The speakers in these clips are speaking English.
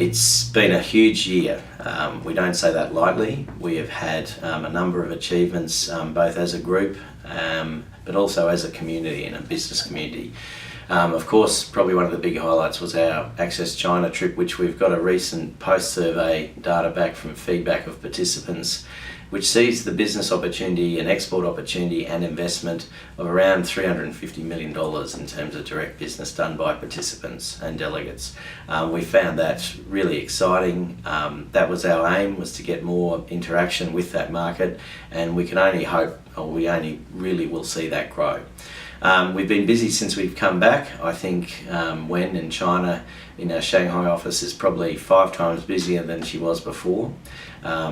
It's been a huge year. We don't say that lightly. We have had a number of achievements, both as a group, but also as a community and a business community. Of course, probably one of the big highlights was our Access China trip, which we've got a recent post-survey data back from feedback of participants, which sees the business opportunity and export opportunity and investment of around $350 million in terms of direct business done by participants and delegates. We found that really exciting. That was our aim, was to get more interaction with that market, and we can only hope, or we only really will see that grow. We've been busy since we've come back. I think Wen in China in our Shanghai office is probably 5 times busier than she was before,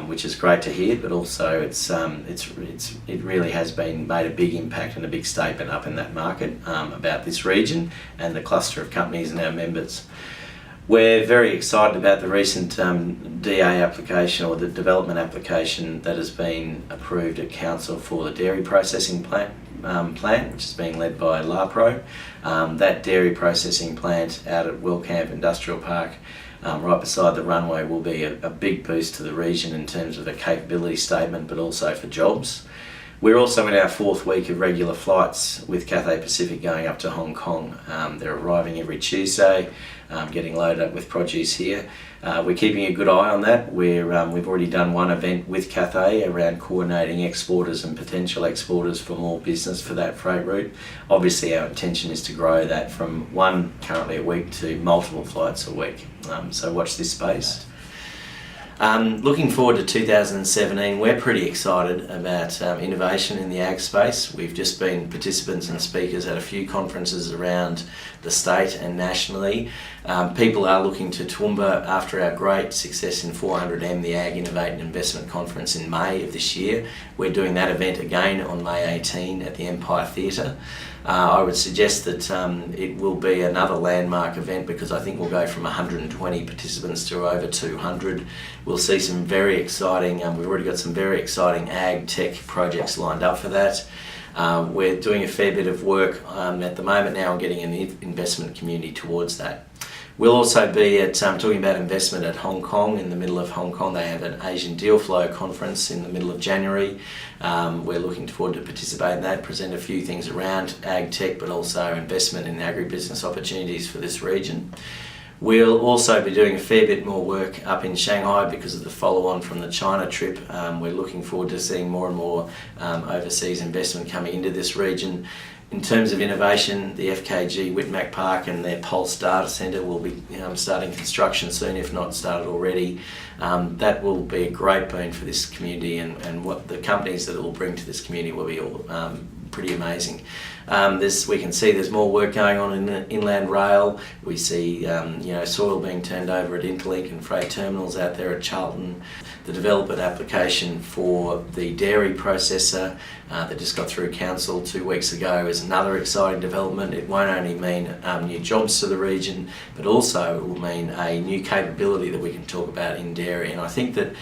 which is great to hear, but also it really has made a big impact and a big statement up in that market about this region and the cluster of companies and our members. We're very excited about the recent DA application, or the development application that has been approved at Council for the dairy processing plant, which is being led by LAPRO. That dairy processing plant out at Wellcamp Industrial Park, right beside the runway, will be a big boost to the region in terms of a capability statement, but also for jobs. We're also in our 4th week of regular flights with Cathay Pacific going up to Hong Kong. They're arriving every Tuesday, getting loaded up with produce here. We're keeping a good eye on that. We've already done one event with Cathay around coordinating exporters and potential exporters for more business for that freight route. Obviously our intention is to grow that from one currently a week to multiple flights a week. So watch this space. Looking forward to 2017, we're pretty excited about innovation in the ag space. We've just been participants and speakers at a few conferences around the state and nationally. People are looking to Toowoomba after our great success in 400M, the Ag Innovate and Investment Conference in May of this year. We're doing that event again on May 18 at the Empire Theatre. I would suggest that it will be another landmark event, because I think we'll go from 120 participants to over 200. We'll see some very exciting, we've already got some very exciting ag tech projects lined up for that. We're doing a fair bit of work at the moment now on getting an investment community towards that. We'll also be at, talking about investment at Hong Kong. In the middle of Hong Kong, they have an Asian Deal Flow conference in the middle of January. We're looking forward to participate in that, present a few things around ag tech, but also investment in agribusiness opportunities for this region. We'll also be doing a fair bit more work up in Shanghai because of the follow-on from the China trip. We're looking forward to seeing more and more overseas investment coming into this region. In terms of innovation, the FKG Whitmac Park and their Pulse Data Centre will be starting construction soon, if not started already. That will be a great boon for this community, and what the companies that it will bring to this community will be all pretty amazing. We can see there's more work going on in the inland rail. We see soil being turned over at Interlink and freight terminals out there at Charlton. The development application for the dairy processor that just got through council 2 weeks ago is another exciting development. It won't only mean new jobs to the region, but also it will mean a new capability that we can talk about in dairy. And I think that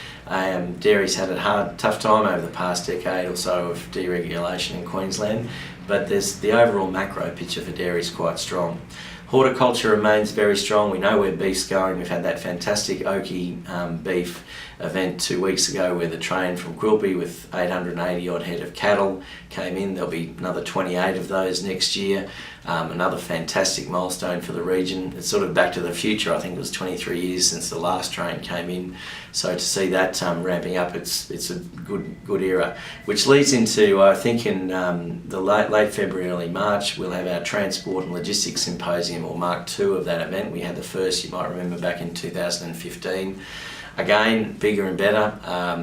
dairy's had a tough time over the past decade or so of deregulation in Queensland, but the overall macro picture for dairy is quite strong. Horticulture remains very strong. We know where beef's going. We've had that fantastic Oki beef event 2 weeks ago where the train from Quilpie with 880 odd head of cattle came in. There'll be another 28 of those next year. Another fantastic milestone for the region. It's sort of back to the future. I think it was 23 years since the last train came in. So to see that ramping up, it's a good era. Which leads into, I think in the late February, early March, we'll have our Transport and Logistics Symposium, or Mark II of that event. We had the first, you might remember, back in 2015. Again, bigger and better.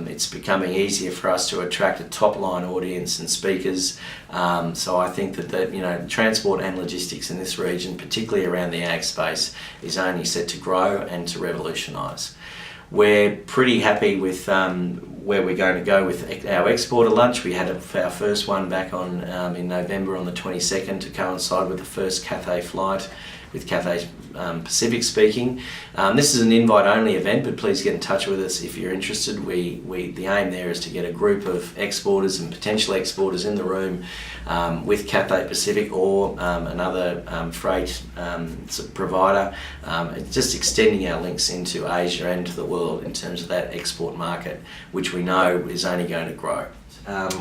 It's becoming easier for us to attract a top-line audience and speakers. So I think that transport and logistics in this region, particularly around the ag space, is only set to grow and to revolutionise. We're pretty happy with where we're going to go with our exporter lunch. We had our first one back on in November on the 22nd to coincide with the first Cathay flight, with Cathay Pacific speaking. This is an invite-only event, but please get in touch with us if you're interested. The aim there is to get a group of exporters and potential exporters in the room with Cathay Pacific or another freight provider, just extending our links into Asia and to the world in terms of that export market, which we know is only going to grow.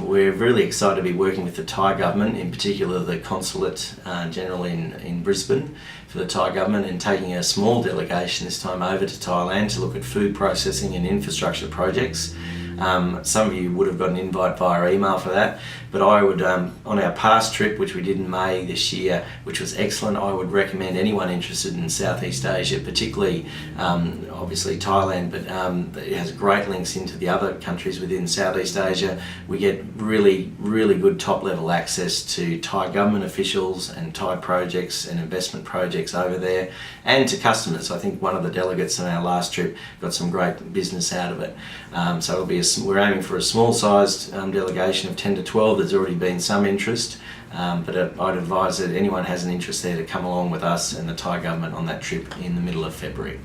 We're really excited to be working with the Thai government, in particular the Consulate General in Brisbane for the Thai government, and taking a small delegation this time over to Thailand to look at food processing and infrastructure projects. Some of you would have got an invite via email for that, but I would, on our past trip, which we did in May this year, which was excellent, I would recommend anyone interested in Southeast Asia, particularly obviously Thailand, but it has great links into the other countries within Southeast Asia. We get really good top-level access to Thai government officials and Thai projects and investment projects over there, and to customers. I think one of the delegates on our last trip got some great business out of it. So it'll be we're aiming for a small-sized delegation of 10 to 12. There's already been some interest, but I'd advise that anyone has an interest there to come along with us and the Thai government on that trip in the middle of February.